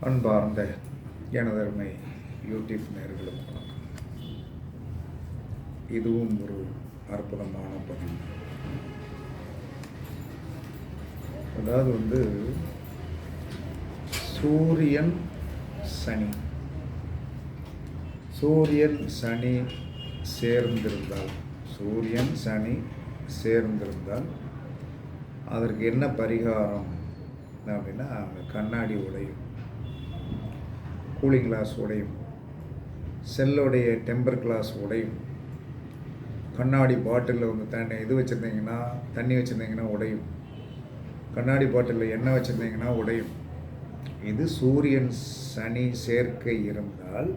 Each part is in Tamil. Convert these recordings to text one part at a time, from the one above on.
அன்பார்ந்த எனதருமை யூடியூப் நேயர்களுக்கு வணக்கம். இதுவும் ஒரு அற்புதமான பதிவு. அதாவது சூரியன் சனி சேர்ந்திருந்தால் அதற்கு என்ன பரிகாரம் அப்படின்னா, அந்த கண்ணாடி உடையும், கூலிங் கிளாஸ் உடையும், செல்லுடைய டெம்பர் கிளாஸ் உடையும், கண்ணாடி பாட்டிலில் தண்ணி வச்சுருந்தீங்கன்னா உடையும், கண்ணாடி பாட்டிலில் எண்ணெய் வச்சுருந்தீங்கன்னா உடையும். இது சூரியன் சனி சேர்க்கை இருந்தால்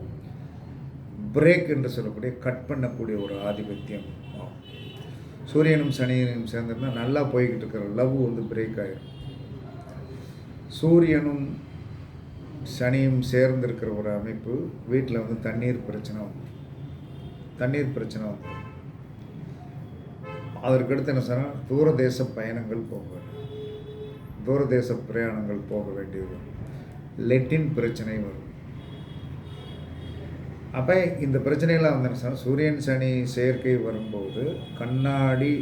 பிரேக் என்று சொல்லக்கூடிய கட் பண்ணக்கூடிய ஒரு ஆதிபத்தியம் ஆகும். சூரியனும் சனியனும் சேர்ந்திருந்தால் நல்லா போய்கிட்டு இருக்கிற லவ் பிரேக் ஆகிடும். சூரியனும் சனியும் சேர்ந்திருக்கிற ஒரு அமைப்பு வீட்டில் தண்ணீர் பிரச்சனை வந்துடும். அதற்கடுத்து என்ன சொன்னால் தூரதேச பிரயாணங்கள் போக வேண்டியது வரும். லெட்டின் பிரச்சனை வரும். அப்போ இந்த பிரச்சனையெல்லாம் சூரியன் சனி செயற்கை வரும்போது கண்ணாடி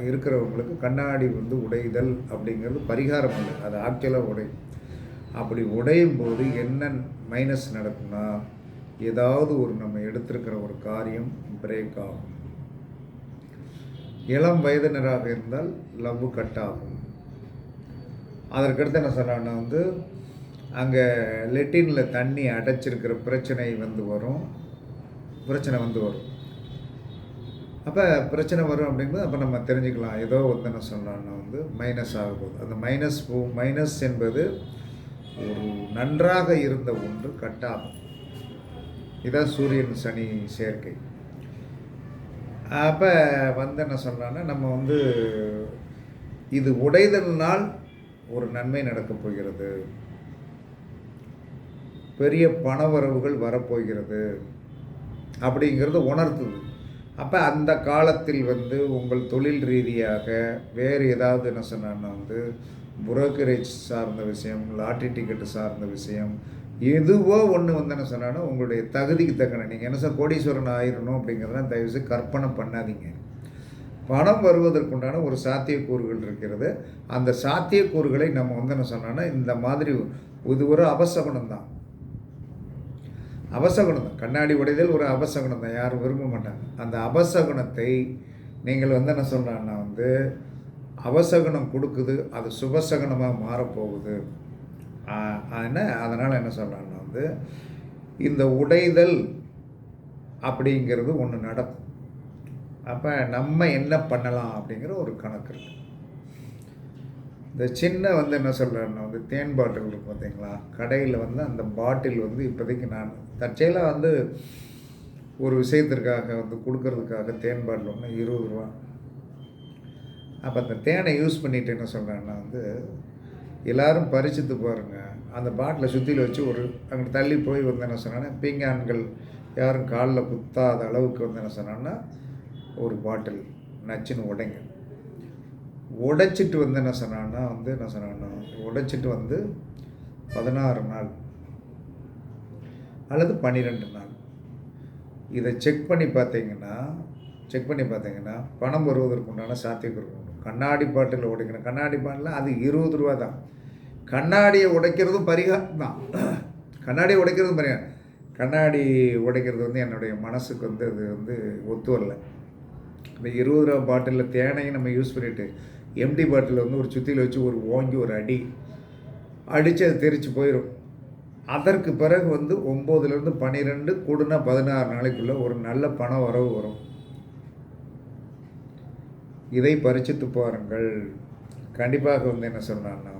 இருக்கிறவங்களுக்கு கண்ணாடி உடைதல் அப்படிங்கிறது பரிகாரம் இல்லை, அது ஆக்சுவலாக உடையும். அப்படி உடையும் போது என்ன மைனஸ் நடக்கும்னா, ஏதாவது நம்ம எடுத்திருக்கிற ஒரு காரியம் பிரேக் ஆகும். இளம் வயதினராக இருந்தால் லவ் கட் ஆகும். அதற்கடுத்து என்ன சொன்னான்னா அங்கே லெட்டினில் தண்ணி அடைச்சிருக்கிற பிரச்சனை வரும். அப்போ பிரச்சனை வரும் அப்படிங்கும்போது அப்போ நம்ம தெரிஞ்சுக்கலாம், ஏதோ என்ன சொன்னான்னா மைனஸ் ஆகும்போது அந்த மைனஸ் என்பது ஒரு நன்றாக இருந்த ஒன்று கட் ஆகும். இதான் சூரியன் சனி சேர்க்கை. அப்போ என்ன சொன்னான்னா நம்ம இது உடைதல்னால் ஒரு நன்மை நடக்கப் போகிறது, பெரிய பணவரவுகள் வரப்போகிறது அப்படிங்கிறது உணர்த்துது. அப்போ அந்த காலத்தில் உங்கள் தொழில் ரீதியாக வேறு ஏதாவது என்ன சொன்னான்னா புரோக்கரேஜ் சார்ந்த விஷயம், லாட்ரி டிக்கெட்டு சார்ந்த விஷயம், எதுவோ ஒன்று என்ன சொன்னான்னா உங்களுடைய தகுதிக்கு தக்கன நீங்கள் என்ன கோடீஸ்வரன் ஆயிடணும் அப்படிங்கிறதெல்லாம் தயவுசெய்து கற்பனை பண்ணாதீங்க. பணம் வருவதற்குண்டான ஒரு சாத்தியக்கூறுகள் இருக்கிறது. அந்த சாத்தியக்கூறுகளை நம்ம என்ன சொன்னோன்னா இந்த மாதிரி இது ஒரு அபசகுணம் தான். கண்ணாடி உடைதல் ஒரு அபசகுணம் தான், யாரும் விரும்ப மாட்டாங்க. அந்த அபசகுணத்தை நீங்கள் என்ன சொல்கிறான்னா அபசகுணம் கொடுக்குது, அது சுபசகுணமாக மாறப்போகுது. அதனால் என்ன சொல்கிறான்னா இந்த உடைதல் அப்படிங்கிறது ஒன்று நடக்கும். அப்போ நம்ம என்ன பண்ணலாம் அப்படிங்கிற ஒரு கணக்கு இருக்குது. இந்த சின்ன என்ன சொல்கிறேன்னா தேன் பாட்டில் இருக்குது பார்த்தீங்களா, கடையில் அந்த பாட்டில் இப்போதைக்கு நான் தற்செயலாக ஒரு விஷயத்திற்காக கொடுக்கறதுக்காக தேன் பாட்டில் 20 ரூபா. அப்போ அந்த தேனை யூஸ் பண்ணிவிட்டு என்ன சொல்கிறேன்னா எல்லோரும் பறிச்சுட்டு பாருங்கள், அந்த பாட்டிலை சுற்றியில் வச்சு ஒரு அங்கே தள்ளி போய் என்ன சொன்னான்னா பீங்கான்கள் யாரும் காலில் குத்தாத அளவுக்கு என்ன சொன்னான்னா ஒரு பாட்டில் நச்சுன்னு உடைச்சிட்டு என்ன சொன்னான்னா உடைச்சிட்டு 16 நாள் அல்லது 12 நாள் இதை செக் பண்ணி பார்த்தீங்கன்னா பணம் வருவதற்கு உண்டான சாத்தியக்கூறு உண்டு. கண்ணாடி பாட்டில் உடைக்கணும். கண்ணாடி பாட்டில் அது 20 ரூபா தான். கண்ணாடியை உடைக்கிறதும் பரிகாரம் தான். கண்ணாடி உடைக்கிறது என்னுடைய மனசுக்கு அது ஒத்து வரல. இந்த 20 ரூபா பாட்டிலில் தேனையும் நம்ம யூஸ் பண்ணிவிட்டு எம்டி பாட்டிலில் ஒரு சுற்றியில் வச்சு ஒரு ஓங்கி ஒரு அடித்து அது தெரிச்சு போயிடும். அதற்கு பிறகு 9லேருந்து 12 கூடுனா 16 நாளைக்குள்ளே ஒரு நல்ல பண வரவு வரும். இதை பரிசித்து பாருங்கள். கண்டிப்பாக என்ன சொன்னான்னா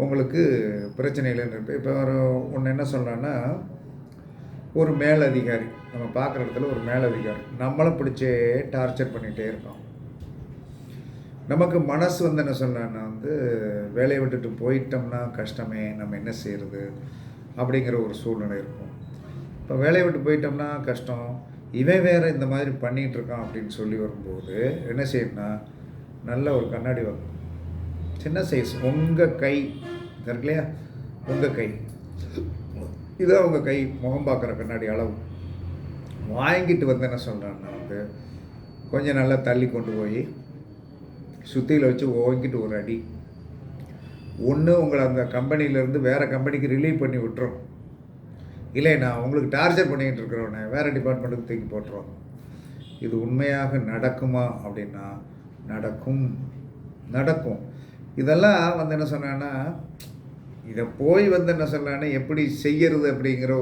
உங்களுக்கு பிரச்சனைகள் இருக்குது. இப்போ ஒன்று என்ன சொன்னான்னா, ஒரு மேலதிகாரி நம்ம பார்க்குற இடத்துல ஒரு மேலதிகாரி நம்மளை பிடிச்சே டார்ச்சர் பண்ணிகிட்டே இருக்கோம். நமக்கு மனசு என்ன சொன்னான்னா வேலையை விட்டுட்டு போயிட்டோம்னா கஷ்டமே, நம்ம என்ன செய்கிறது அப்படிங்கிற ஒரு சூழ்நிலை இருக்கும். இப்போ வேலையை விட்டு போயிட்டோம்னா கஷ்டம், இவன் வேறு இந்த மாதிரி பண்ணிகிட்டு இருக்கான் அப்படின்னு சொல்லி வரும்போது என்ன செய்யணும்னா, நல்ல ஒரு கண்ணாடி வரும், சின்ன சைஸ் உங்கள் கை இருக்கு இல்லையா, உங்கள் கை இதுதான் உங்கள் கை முகம் பார்க்குற கண்ணாடி அளவு. வாங்கிட்டு வந்து என்ன சொல்கிறேன்னா வந்து கொஞ்சம் நல்லா தள்ளி கொண்டு போய் சுத்தியில் வச்சு ஓங்கிட்டு ஒரு அடி. ஒன்று உங்களை அந்த கம்பெனியிலேருந்து வேறு கம்பெனிக்கு ரிலீவ் பண்ணி விட்டுரும், இல்லை நான் உங்களுக்கு டார்ச்சர் பண்ணிக்கிட்டு இருக்கிறவனே வேறு டிபார்ட்மெண்ட்டுக்கு தூக்கி போட்டுருவோம். இது உண்மையாக நடக்குமா அப்படின்னா நடக்கும். இதெல்லாம் வந்து என்ன சொன்னான்னா, இதை போய் வந்து என்ன சொன்னான்னா எப்படி செய்யறது அப்படிங்கிற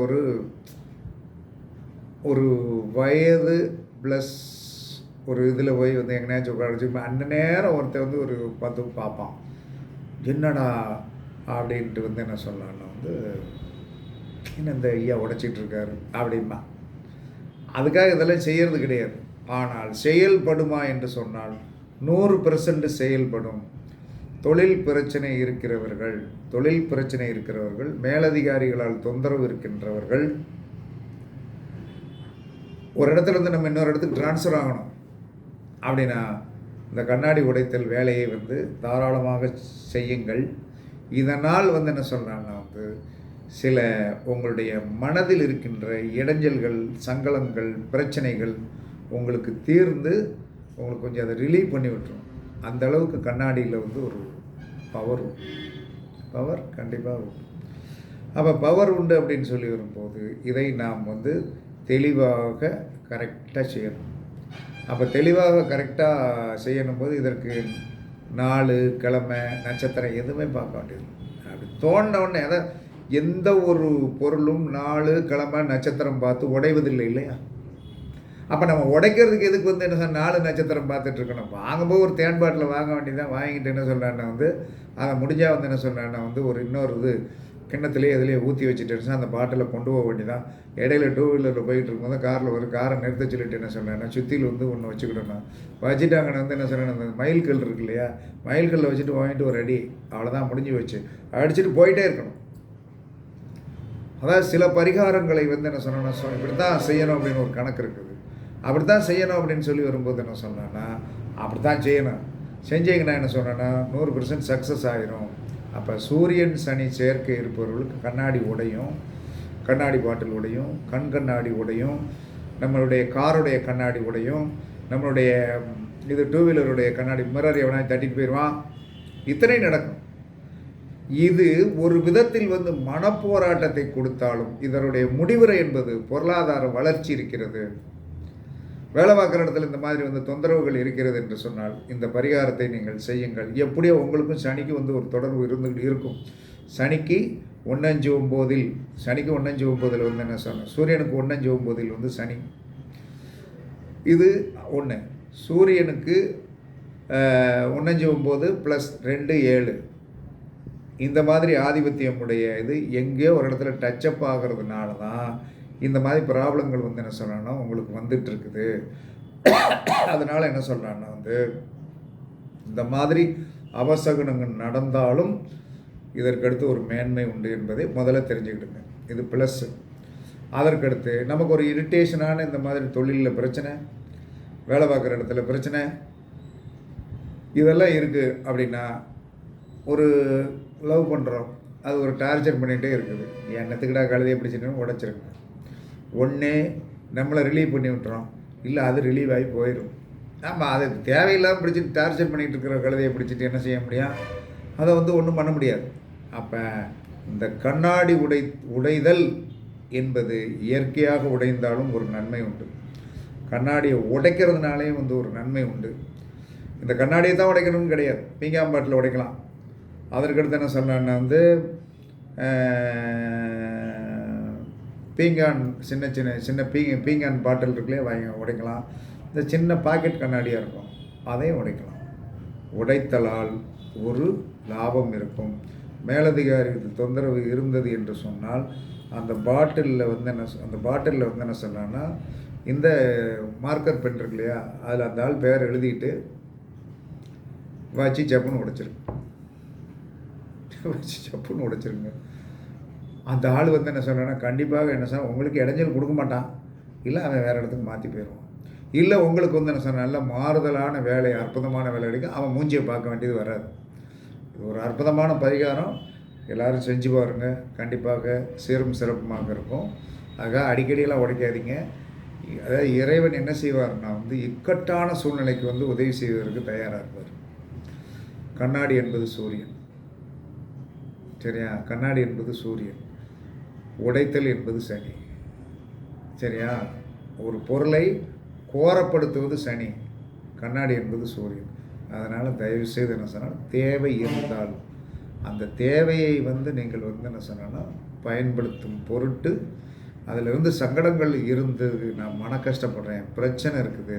ஒரு வயது ப்ளஸ் ஒரு இதில் போய் வந்து எங்கேனாச்சும் உட்காந்து அந்த நேரம் ஒருத்தர் வந்து ஒரு பார்த்து பார்ப்பான், என்னடா அப்படின்ட்டு வந்து என்ன சொல்லலான்னா வந்து என்ன இந்த ஐயா உடைச்சிட்ருக்காரு அப்படின்பா. அதுக்காக இதெல்லாம் செய்கிறது கிடையாது. ஆனால் செயல்படுமா என்று சொன்னால் 100% செயல்படும். தொழில் பிரச்சனை இருக்கிறவர்கள் மேலதிகாரிகளால் தொந்தரவு இருக்கின்றவர்கள், ஒரு இடத்துல இருந்து நம்ம இன்னொரு இடத்துக்கு ட்ரான்ஸ்ஃபர் ஆகணும் அப்படின்னா இந்த கண்ணாடி உடைத்தல் வேலையை வந்து தாராளமாக செய்யுங்கள். இதனால் வந்து என்ன சொல்கிறாங்கன்னா வந்து சில உங்களுடைய மனதில் இருக்கின்ற இடைஞ்சல்கள், சங்கடங்கள், பிரச்சனைகள் உங்களுக்கு தீர்ந்து உங்களுக்கு கொஞ்சம் அதை ரிலீவ் பண்ணி விட்டுரும். அந்த அளவுக்கு கண்ணாடியில் வந்து ஒரு பவர் கண்டிப்பாக உண்டு. அப்போ பவர் உண்டு அப்படின்னு சொல்லி வரும்போது இதை நாம் வந்து தெளிவாக கரெக்டாக செய்யணும். அப்போ தெளிவாக கரெக்டாக செய்யணும் போது இதற்கு நாள், கிழமை, நட்சத்திரம் எதுவுமே பார்க்க வேண்டியது. அப்படி தோண்டவுடனே எந்த ஒரு பொருளும் நாள், கிழமை, நட்சத்திரம் பார்த்து உடைவதில்லை இல்லையா? அப்போ நம்ம உடைக்கிறதுக்கு எதுக்கு வந்து என்ன சொன்ன 4 நட்சத்திரம் பார்த்துட்ருக்கணும்? வாங்கும்போது ஒரு தேன் பாட்டில் வாங்க வேண்டியதான். வாங்கிட்டு என்ன சொல்கிறான்னா வந்து அதை முடிஞ்சால் வந்து என்ன சொல்கிறான்னா வந்து ஒரு இன்னொரு இது கிண்ணத்துலேயே எதுலேயே ஊற்றி வச்சுட்டு அந்த பாட்டிலை கொண்டு போக வேண்டியதான். இடையில 2 வீலரில் போயிட்டு இருக்கும்போது காரில் காரை நிறுத்த சொல்லிட்டு என்ன சொன்னேன்னா சுற்றியில் வந்து ஒன்று வச்சுக்கிடணும். வச்சுட்டாங்கன்னு வந்து என்ன சொல்கிறேன், அந்த மயில்கல் இருக்கு இல்லையா, மயில்கல்லில் வச்சுட்டு வாங்கிட்டு ஒரு அடி, அவ்வளோதான், முடிஞ்சு வச்சு அடிச்சுட்டு போயிட்டே இருக்கணும். அதாவது சில பரிகாரங்களை வந்து என்ன சொன்னோன்னா இப்படி தான் செய்யணும் அப்படின்னு ஒரு கணக்கு இருக்குது. அப்படி தான் செய்யணும் அப்படின்னு சொல்லி வரும்போது என்ன சொன்னேன்னா அப்படி தான் செய்யணும். செஞ்சீங்கன்னா என்ன சொன்னேன்னா 100% சக்ஸஸ் ஆகிரும். அப்போ சூரியன் சனி சேர்க்கை இருப்பவர்களுக்கு கண்ணாடி உடையும், கண்ணாடி பாட்டில் உடையும், கண்ணாடி உடையும், நம்மளுடைய காருடைய கண்ணாடி உடையும், நம்மளுடைய இது 2 வீலருடைய கண்ணாடி மிரர் எவனா தட்டிட்டு போயிடுவான். இத்தனை நடக்கும். இது ஒரு விதத்தில் வந்து மனப்போராட்டத்தை கொடுத்தாலும் இதனுடைய முடிவுரை என்பது பொருளாதார வளர்ச்சி இருக்கிறது. வேலை பார்க்குற இடத்துல இந்த மாதிரி வந்து தொந்தரவுகள் இருக்கிறது என்று சொன்னால் இந்த பரிகாரத்தை நீங்கள் செய்யுங்கள். எப்படியோ உங்களுக்கும் சனிக்கு வந்து ஒரு தொடர்பு இருந்துகிட்டு இருக்கும். சனிக்கு 1-5-9 வந்து என்ன சொன்னேன், சூரியனுக்கு 1-5-9 வந்து சனி. இது 1 சூரியனுக்கு 1-5-9 + 2-7 இந்த மாதிரி ஆதிபத்தியம் உடைய இது எங்கேயோ ஒரு இடத்துல டச்சப் ஆகிறதுனால தான் இந்த மாதிரி ப்ராப்ளங்கள் வந்து என்ன சொல்கிறான்னா உங்களுக்கு வந்துட்டுருக்குது. அதனால் என்ன சொல்கிறான்னா வந்து இந்த மாதிரி அபசகுனங்கள் நடந்தாலும் இதற்கடுத்து ஒரு மேன்மை உண்டு என்பதை முதல்ல தெரிஞ்சுக்கிடுங்க. இது ப்ளஸ்ஸு. அதற்கடுத்து நமக்கு ஒரு இரிட்டேஷனான இந்த மாதிரி தொழிலில் பிரச்சனை, வேலை பார்க்குற இடத்துல பிரச்சனை, இதெல்லாம் இருக்குது அப்படின்னா ஒரு லவ் பண்ணுறோம், அது ஒரு டார்ச்சர் பண்ணிகிட்டே இருக்குது, என்னத்துக்கிட்ட கழுதையை பிடிச்சிட்டு உடைச்சிருங்க. ஒன்றே நம்மளை ரிலீவ் பண்ணி விட்டுறோம், இல்லை அது ரிலீவ் ஆகி போயிடும். ஆமாம், அது தேவையில்லாமல் பிடிச்சிட்டு டார்ச்சர் பண்ணிகிட்டு இருக்கிற கழுதையை பிடிச்சிட்டு என்ன செய்ய முடியும்? அதை வந்து ஒன்றும் பண்ண முடியாது. அப்போ இந்த கண்ணாடி உடைதல் என்பது இயற்கையாக உடைந்தாலும் ஒரு நன்மை உண்டு. கண்ணாடியை உடைக்கிறதுனாலேயும் வந்து ஒரு நன்மை உண்டு. இந்த கண்ணாடியை தான் உடைக்கணும்னு கிடையாது, பீங்காம்பாட்டில் உடைக்கலாம். அதற்கடுத்து என்ன சொன்னான்னா வந்து பீங்கான் சின்ன பீங்கான் பாட்டில் இருக்குல்லையே வாங்கி உடைக்கலாம். இந்த சின்ன பாக்கெட் கண்ணாடியாக இருக்கும், அதையும் உடைக்கலாம். உடைத்தலால் ஒரு லாபம் இருக்கும். மேலதிகாரி தொந்தரவு இருந்தது என்று சொன்னால் அந்த பாட்டிலில் வந்து என்ன சொன்னான்னா இந்த மார்க்கர் பென் இருக்கு இல்லையா, அதில் அந்த ஆள் பேர் எழுதிட்டு வச்சு சப்புன்னு உடைச்சிருங்க. அந்த ஆள் வந்து என்ன சொன்னான்னா கண்டிப்பாக என்ன சொன்னால் உங்களுக்கு இடைஞ்சல் கொடுக்க மாட்டான், இல்லை அவன் வேறு இடத்துக்கு மாற்றி போயிடுவான். இல்லை உங்களுக்கு வந்து என்ன சொன்ன நல்ல மாறுதலான வேலை, அற்புதமான வேலை கிடைக்கும், அவன் மூஞ்சியை பார்க்க வேண்டியது வராது. இது ஒரு அற்புதமான பரிகாரம். எல்லோரும் செஞ்சு பாருங்கள், கண்டிப்பாக சீரும் சிறப்புமாக இருக்கும். ஆக அடிக்கடியெல்லாம் உடைக்காதீங்க. அதாவது இறைவன் என்ன செய்வார்னா இக்கட்டான சூழ்நிலைக்கு உதவி செய்வதற்கு தயாராக இருப்பார். கண்ணாடி என்பது சூரியன், சரியா? கண்ணாடி என்பது சூரியன், உடைத்தல் என்பது சனி, சரியா? ஒரு பொருளை கோரப்படுத்துவது சனி, கண்ணாடி என்பது சூரியன். அதனால் தயவுசெய்து என்ன சொன்னால், தேவை இருந்தால் அந்த தேவையை நீங்கள் என்ன சொன்னால் பயன்படுத்தும் பொருட்டு, அதிலிருந்து சங்கடங்கள் இருந்து நான் மன கஷ்டப்படுறேன், பிரச்சனை இருக்குது,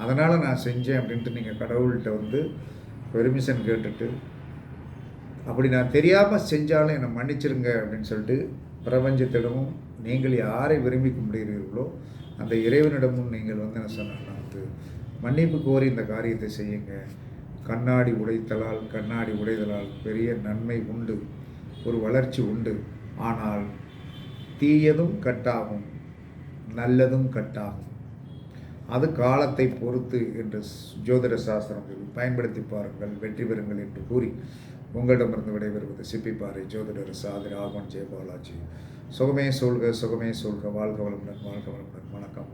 அதனால் நான் செஞ்சேன் அப்படின்ட்டு நீங்கள் கடவுள்கிட்ட பெர்மிஷன் கேட்டுட்டு, அப்படி நான் தெரியாமல் செஞ்சாலும் என்னை மன்னிச்சிருங்க அப்படின்னு சொல்லிட்டு பிரபஞ்சத்திடமும் நீங்கள் யாரை விரும்பி கும்பிடுகிறீர்களோ அந்த இறைவனிடமும் நீங்கள் என்ன சொன்னால் மன்னிப்பு கோரி இந்த காரியத்தை செய்யுங்க. கண்ணாடி உடைதலால் பெரிய நன்மை உண்டு, ஒரு வளர்ச்சி உண்டு. ஆனால் தீயதும் கட்டாகும், நல்லதும் கட்டாகும். அது காலத்தை பொறுத்து என்று ஜோதிட சாஸ்திரம் பயன்படுத்தி பாருங்கள், வெற்றி பெறுங்கள் என்று கூறி உங்களிடமிருந்து விடைபெறுவது சிப்பிப்பாறை ஜோதிடர் சாதி ராகவன் ஜெயபாலாஜி. சுகமே சொல்க, சுகமே சொல்க. வாழ்க வளமுடன், வாழ்க வளமுடன். வணக்கம்.